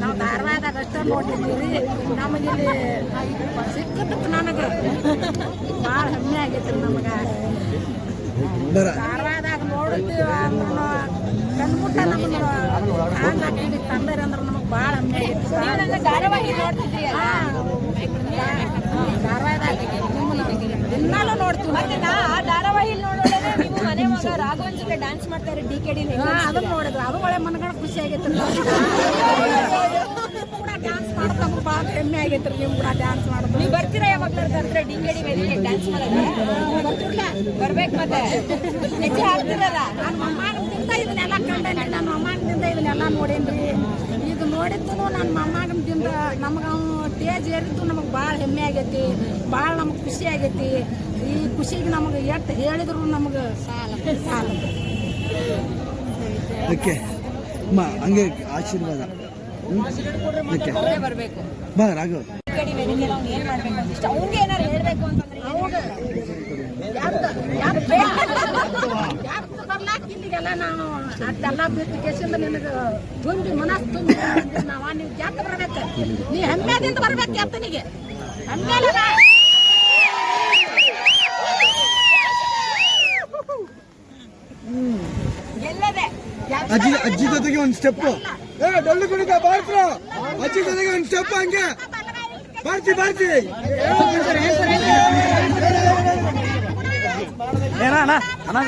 ನಾವು ಧಾರವಾಡದಾಗ ಅಷ್ಟೇ ನೋಡ್ತಿದ್ದೀವಿ. ನಮಗೆ ಸಿಕ್ಕದಕ್ಕೆ ನನಗೆ ಭಾಳ ಹೆಮ್ಮೆ ಆಗೈತಿ. ನಮಗೆ ಧಾರವಾಡದಾಗ ನೋಡಿದ್ವಿ ಕಣ್ಮುಟ್ಟ ನಮಗೆ ಹಾಗಾಗಿ ತಂದರೆ ಅಂದ್ರೆ ನಮಗೆ ಭಾಳ ಹೆಮ್ಮೆ ಆಗೈತಿ. ಧಾರಾವಾಹಿ ನೋಡ್ತಿದ್ದೀವಿ, ಧಾರವಾಡದಾಗ ದಿನಾಲು ನೋಡ್ತೀವಿ. ಮತ್ತೆ ಆ ಧಾರಾವಾಹಿ ನೋಡೋದೇ ನೀವು ಮನೆ ಮಗ ರಾಘವನ್ ಜೊತೆ ಡ್ಯಾನ್ಸ್ ಮಾಡ್ತಾರೆ DKD ಅದನ್ನ ನೋಡಿದ್ರು. ಅದು ಒಳ್ಳೆ ಮನಗಣ ಖುಷಿ ಆಗೈತಿ. ಕೂಡ ಡ್ಯಾನ್ಸ್ ಮಾಡೋದು ನಮ್ಗೆ ಭಾಳ ಹೆಮ್ಮೆ ಆಗೈತಿ. ನೀವು ಕೂಡ ಡ್ಯಾನ್ಸ್ ಮಾಡೋದು. ನೀವು ಬರ್ತೀರಾ ಯಾವಾಗ್ಲಾದ್ರು ಅಂದ್ರೆ DKD ವೇದಿಕೆ ಡ್ಯಾನ್ಸ್ ಮಾಡೋದು? ಬರ್ತಿರ್ಲ ಬರ್ಬೇಕು. ಮತ್ತೆ ಹೆಜ್ಜೆ ಹಾಕ್ತಿರಲ್ಲ. ನನ್ನ ಮೊಮ್ಮಗನಿಂದ ಇದನ್ನೆಲ್ಲ ಕಂಡೇನಿ. ನನ್ನ ಮೊಮ್ಮಗನಿಂದ ಇದನ್ನೆಲ್ಲ ನೋಡೇನ್ರಿ. ಇದು ನೋಡಿದ್ದು ನನ್ನ ಮೊಮ್ಮಗನಿಂದ ನಮ್ಗೆ ಅವ್ನು ಸ್ಟೇಜ್ ಏರಿದ್ದು ನಮಗೆ ಭಾಳ ಹೆಮ್ಮೆ ಆಗೈತಿ. ಭಾಳ ನಮಗೆ ಖುಷಿ ಆಗೈತಿ. ಈ ಖುಷಿಗೆ ನಮಗೆ ಎಷ್ಟು ಹೇಳಿದ್ರು ನಮಗೆ ಸಾಲ. ಓಕೆ ಅಮ್ಮ, ಹಂಗೆ ಆಶೀರ್ವಾದ ಬರಬೇಕು. ಬಾ ರಾಘವ್. ಅವ್ನಿಗೆ ಏನಾರು ಹೇಳ್ಬೇಕು ಅಂತಂದ್ರೆ ಬರ್ಲಾಕ ಇಲ್ಲಿಗೆಲ್ಲ ನಾವು ಅದೆಲ್ಲ ಬಿಟ್ಟು ಕೇಸಿಂದ ನಿನಗೆ ತುಂಬಿ ಮನಸ್ಸು ತುಂಬಿ ನಾವು ನೀವು ಜಾತ ಬರ್ಬೇಕು. ನೀ ಹೆಮ್ಮೆದಿಂದ ಬರ್ಬೇಕು. ಜಾತನಿಗೆ ಹೆಮ್ಮೆ ಗೆಲ್ಲದೆ. ಅಜ್ಜಿ ಜೊತೆಗೆ ಒಂದು ಸ್ಟೆಪ್ ಡೊಳ್ಳು ಕುಣಿತ ಬಾರ್ತ್ರ. ಅಜ್ಜಿ ಜೊತೆಗೆ ಒಂದು ಸ್ಟೆಪ್ ಹಂಗೆ ಬಾರ್ತಿ ಏನ ಅಣ್ಣ ಅಣ್ಣ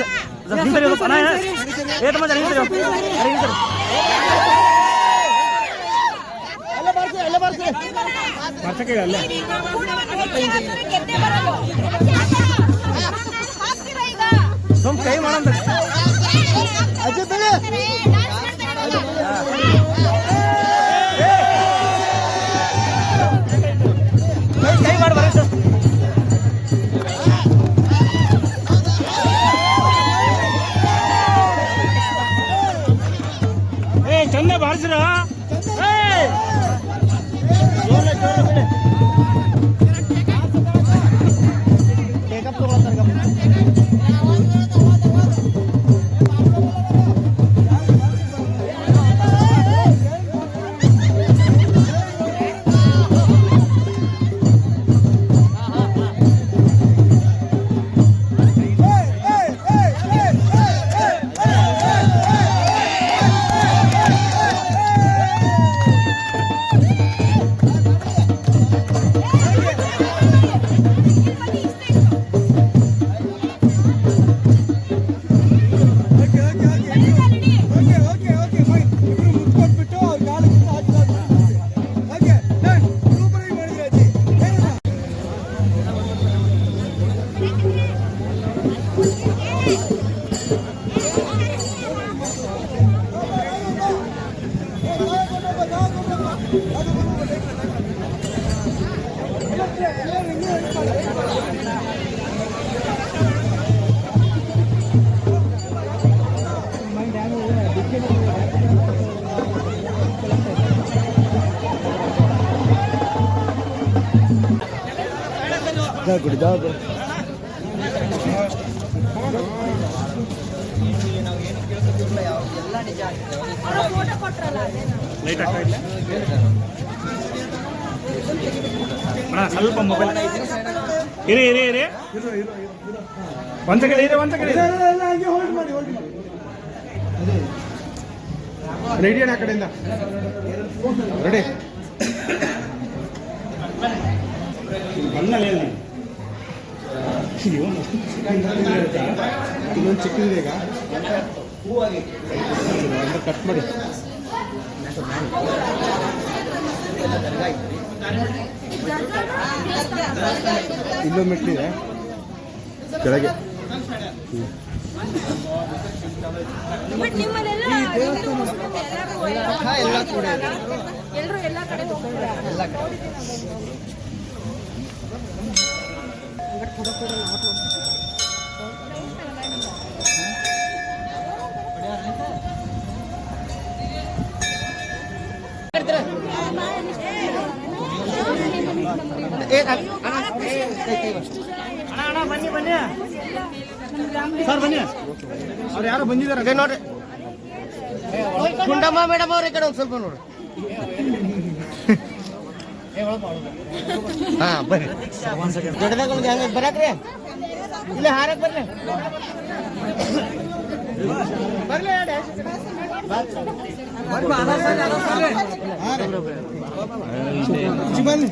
ಕೈ ಮಾಡಂತ ಕೈ ಮಾಡಿ ಬರ ಸರ್. ಚಂದ ಬಾರಿಸ್ರ ಕುಡಿದ ಲೈಟ್ ಆಗ್ತಾ ಇಲ್ಲ ಸ್ವಲ್ಪ ಮೊಬೈಲ್ ಇರಿ ಒಂದ್ ಕಡೆ ರೆಡಿ ಅಣ್ಣ ಆ ಕಡೆಯಿಂದ ರೆಡಿ ಇನ್ನೊಂದು ಚಿಕ್ಕದಿದೆ ಈಗ ಕಟ್ ಮಾಡಿ ಇಲ್ಲೊಂದು ಮೆಟ್ಟಿದೆ ಕೆಳಗೆ ಎಲ್ಲ ಕಡೆ ಅಣ್ಣ ಬನ್ನಿ ಬನ್ನಿ ಸರ್ ಬನ್ನಿ ಅವ್ರು ಯಾರೋ ಬಂದಿದ್ದಾರೆ ನೋಡ್ರಿ ಗುಂಡಮ್ಮ ಮೇಡಮ್ ಅವ್ರ ಈ ಕಡೆ ಒಂದು ಸ್ವಲ್ಪ ನೋಡ್ರಿ ಹಾ ಬರ್ರಿ ದೊಡ್ಡದಾಗ ಒಂದು ಹೆಂಗ ಬರಾಕ್ರಿ ಇಲ್ಲ ಹಾರಕ್ ಬರ್ರಿ ಬರ್ಲಿ ಬನ್ನಿ